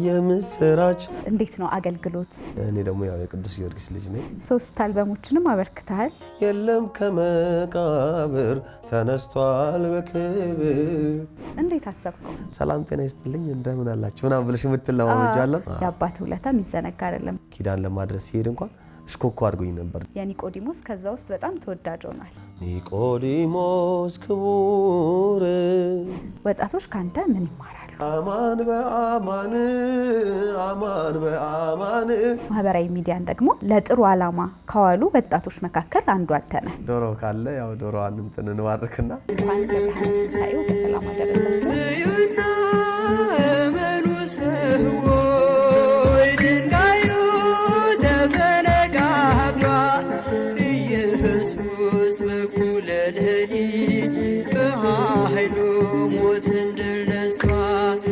የምስራች እንዴት ነው አገልግሎት? እኔ ደግሞ ያው የቅዱስ ጊዮርጊስ ልጅ ነኝ። 3 አልበሞችንም አበርክተሃል። የለም ከመቃብር ተነስቷል በክብር። እንዴት አሰብከው? ሰላም ጤና ይስጥልኝ እንደምን አላችሁ ምናምን ብለሽ የምትለማመጃለን። የአባት ውለታ የሚዘነጋ አይደለም። ኪዳን ለማድረስ ሲሄድ እንኳን እሽኮኮ አድርጎኝ ነበር። የኒቆዲሞስ ከዛ ውስጥ በጣም ተወዳጅ ሆኗል። ኒቆዲሞስ ክቡር። ወጣቶች ካንተ ምን ይማራሉ? አማን በአማን አማን በአማን። ማህበራዊ ሚዲያን ደግሞ ለጥሩ ዓላማ ካዋሉ ወጣቶች መካከል አንዱ አንተ ነህ። ዶሮ ካለ ያው ዶሮዋን እንትን እንባርክና እንኳን ለብርሃነ ትንሣኤው በሰላም አደረሳችሁ።